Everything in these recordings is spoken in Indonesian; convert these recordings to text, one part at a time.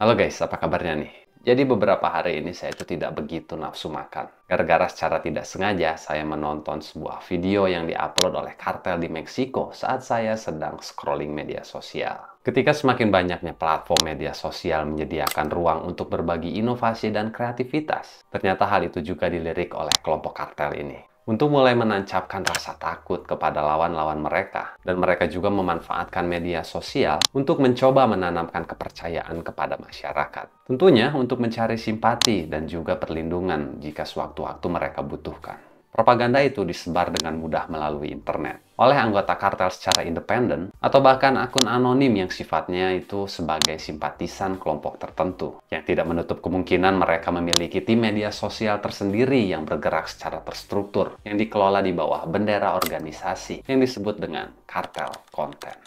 Halo guys, apa kabarnya nih? Jadi beberapa hari ini saya itu tidak begitu nafsu makan. Gara-gara secara tidak sengaja saya menonton sebuah video yang diupload oleh kartel di Meksiko saat saya sedang scrolling media sosial. Ketika semakin banyaknya platform media sosial menyediakan ruang untuk berbagi inovasi dan kreativitas, ternyata hal itu juga dilirik oleh kelompok kartel ini untuk mulai menancapkan rasa takut kepada lawan-lawan mereka, dan mereka juga memanfaatkan media sosial untuk mencoba menanamkan kepercayaan kepada masyarakat. Tentunya untuk mencari simpati dan juga perlindungan jika sewaktu-waktu mereka butuhkan. Propaganda itu disebar dengan mudah melalui internet oleh anggota kartel secara independen atau bahkan akun anonim yang sifatnya itu sebagai simpatisan kelompok tertentu, yang tidak menutup kemungkinan mereka memiliki tim media sosial tersendiri yang bergerak secara terstruktur yang dikelola di bawah bendera organisasi yang disebut dengan kartel konten.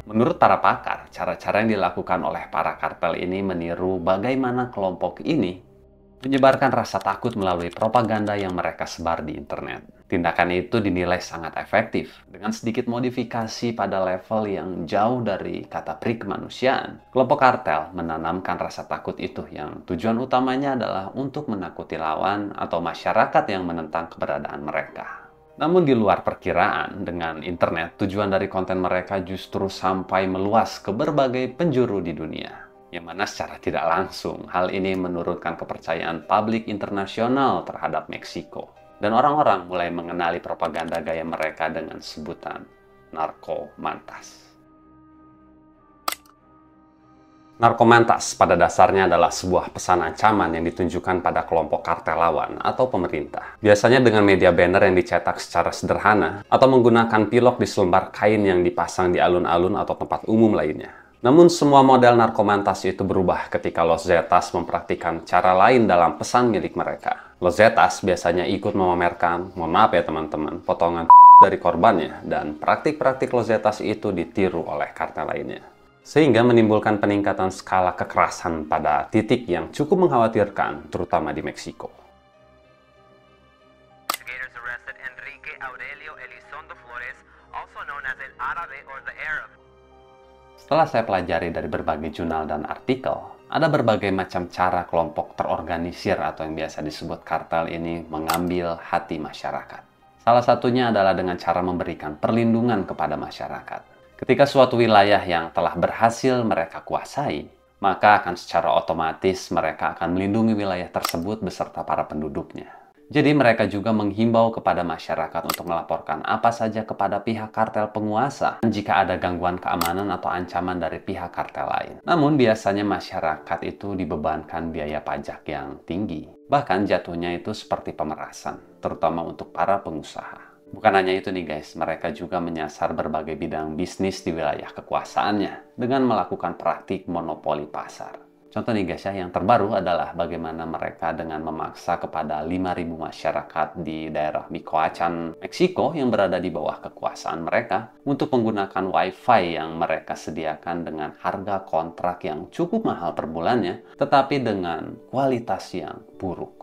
Menurut para pakar, cara-cara yang dilakukan oleh para kartel ini meniru bagaimana kelompok ini menyebarkan rasa takut melalui propaganda yang mereka sebar di internet. Tindakan itu dinilai sangat efektif dengan sedikit modifikasi pada level yang jauh dari kata pri kemanusiaan. Kelompok kartel menanamkan rasa takut itu yang tujuan utamanya adalah untuk menakuti lawan atau masyarakat yang menentang keberadaan mereka. Namun di luar perkiraan, dengan internet, tujuan dari konten mereka justru sampai meluas ke berbagai penjuru di dunia. Yang mana secara tidak langsung, hal ini menurunkan kepercayaan publik internasional terhadap Meksiko. Dan orang-orang mulai mengenali propaganda gaya mereka dengan sebutan narkomantas. Narkomantas pada dasarnya adalah sebuah pesan ancaman yang ditunjukkan pada kelompok kartel lawan atau pemerintah. Biasanya dengan media banner yang dicetak secara sederhana atau menggunakan pilok di selembar kain yang dipasang di alun-alun atau tempat umum lainnya. Namun semua model narkomantas itu berubah ketika Los Zetas mempraktikkan cara lain dalam pesan milik mereka. Los Zetas biasanya ikut memamerkan, mohon maaf ya teman-teman, potongan dari korbannya, dan praktik-praktik Los Zetas itu ditiru oleh kartel lainnya. Sehingga menimbulkan peningkatan skala kekerasan pada titik yang cukup mengkhawatirkan, terutama di Meksiko. Setelah saya pelajari dari berbagai jurnal dan artikel, ada berbagai macam cara kelompok terorganisir atau yang biasa disebut kartel ini mengambil hati masyarakat. Salah satunya adalah dengan cara memberikan perlindungan kepada masyarakat. Ketika suatu wilayah yang telah berhasil mereka kuasai, maka akan secara otomatis mereka akan melindungi wilayah tersebut beserta para penduduknya. Jadi mereka juga menghimbau kepada masyarakat untuk melaporkan apa saja kepada pihak kartel penguasa jika ada gangguan keamanan atau ancaman dari pihak kartel lain. Namun biasanya masyarakat itu dibebankan biaya pajak yang tinggi. Bahkan jatuhnya itu seperti pemerasan, terutama untuk para pengusaha. Bukan hanya itu nih guys, mereka juga menyasar berbagai bidang bisnis di wilayah kekuasaannya dengan melakukan praktik monopoli pasar. Contoh nih guys ya, yang terbaru adalah bagaimana mereka dengan memaksa kepada 5.000 masyarakat di daerah Michoacán, Meksiko yang berada di bawah kekuasaan mereka untuk menggunakan wifi yang mereka sediakan dengan harga kontrak yang cukup mahal per bulannya, tetapi dengan kualitas yang buruk.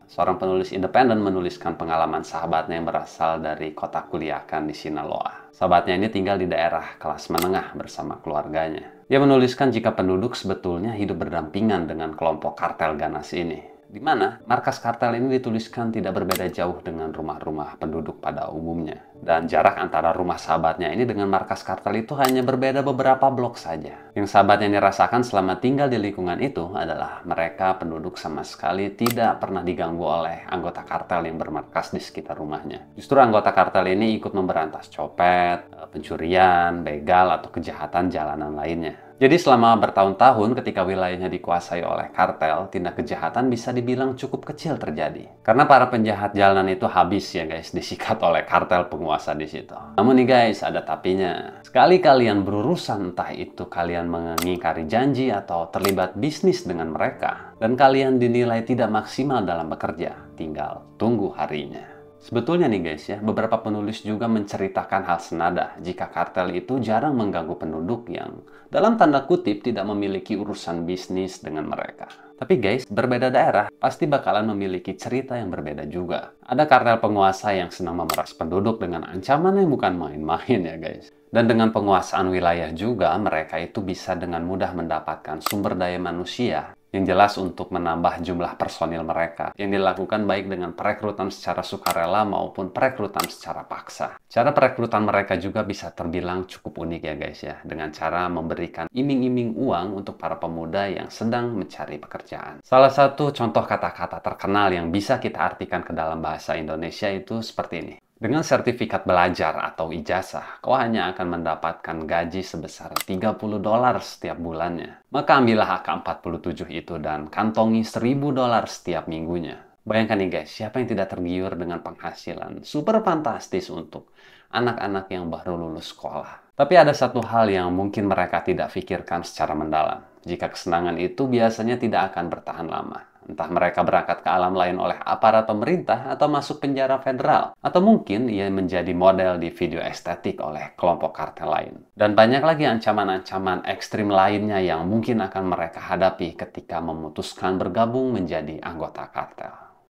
Seorang penulis independen menuliskan pengalaman sahabatnya yang berasal dari kota Culiacán di Sinaloa. Sahabatnya ini tinggal di daerah kelas menengah bersama keluarganya. Dia menuliskan jika penduduk sebetulnya hidup berdampingan dengan kelompok kartel ganas ini, di mana markas kartel ini dituliskan tidak berbeda jauh dengan rumah-rumah penduduk pada umumnya. Dan jarak antara rumah sahabatnya ini dengan markas kartel itu hanya berbeda beberapa blok saja. Yang sahabatnya ini rasakan selama tinggal di lingkungan itu adalah mereka penduduk sama sekali tidak pernah diganggu oleh anggota kartel yang bermarkas di sekitar rumahnya. Justru anggota kartel ini ikut memberantas copet, pencurian, begal, atau kejahatan jalanan lainnya. Jadi selama bertahun-tahun ketika wilayahnya dikuasai oleh kartel, tindak kejahatan bisa dibilang cukup kecil terjadi. Karena para penjahat jalanan itu habis ya guys, disikat oleh kartel penguasa di situ. Namun nih guys, ada tapinya. Sekali kalian berurusan, entah itu kalian mengingkari janji atau terlibat bisnis dengan mereka, dan kalian dinilai tidak maksimal dalam bekerja, tinggal tunggu harinya. Sebetulnya nih guys ya, beberapa penulis juga menceritakan hal senada jika kartel itu jarang mengganggu penduduk yang dalam tanda kutip tidak memiliki urusan bisnis dengan mereka. Tapi guys, berbeda daerah pasti bakalan memiliki cerita yang berbeda juga. Ada kartel penguasa yang senang memeras penduduk dengan ancaman yang bukan main-main ya guys. Dan dengan penguasaan wilayah juga, mereka itu bisa dengan mudah mendapatkan sumber daya manusia yang jelas untuk menambah jumlah personil mereka, yang dilakukan baik dengan perekrutan secara sukarela maupun perekrutan secara paksa. Cara perekrutan mereka juga bisa terbilang cukup unik ya guys ya, dengan cara memberikan iming-iming uang untuk para pemuda yang sedang mencari pekerjaan. Salah satu contoh kata-kata terkenal yang bisa kita artikan ke dalam bahasa Indonesia itu seperti ini. Dengan sertifikat belajar atau ijazah, kau hanya akan mendapatkan gaji sebesar $30 setiap bulannya. Maka ambillah AK-47 itu dan kantongi $1.000 setiap minggunya. Bayangkan nih guys, siapa yang tidak tergiur dengan penghasilan super fantastis untuk anak-anak yang baru lulus sekolah. Tapi ada satu hal yang mungkin mereka tidak pikirkan secara mendalam. Jika kesenangan itu biasanya tidak akan bertahan lama. Entah mereka berangkat ke alam lain oleh aparat pemerintah atau masuk penjara federal. Atau mungkin ia menjadi model di video estetik oleh kelompok kartel lain. Dan banyak lagi ancaman-ancaman ekstrim lainnya yang mungkin akan mereka hadapi ketika memutuskan bergabung menjadi anggota kartel.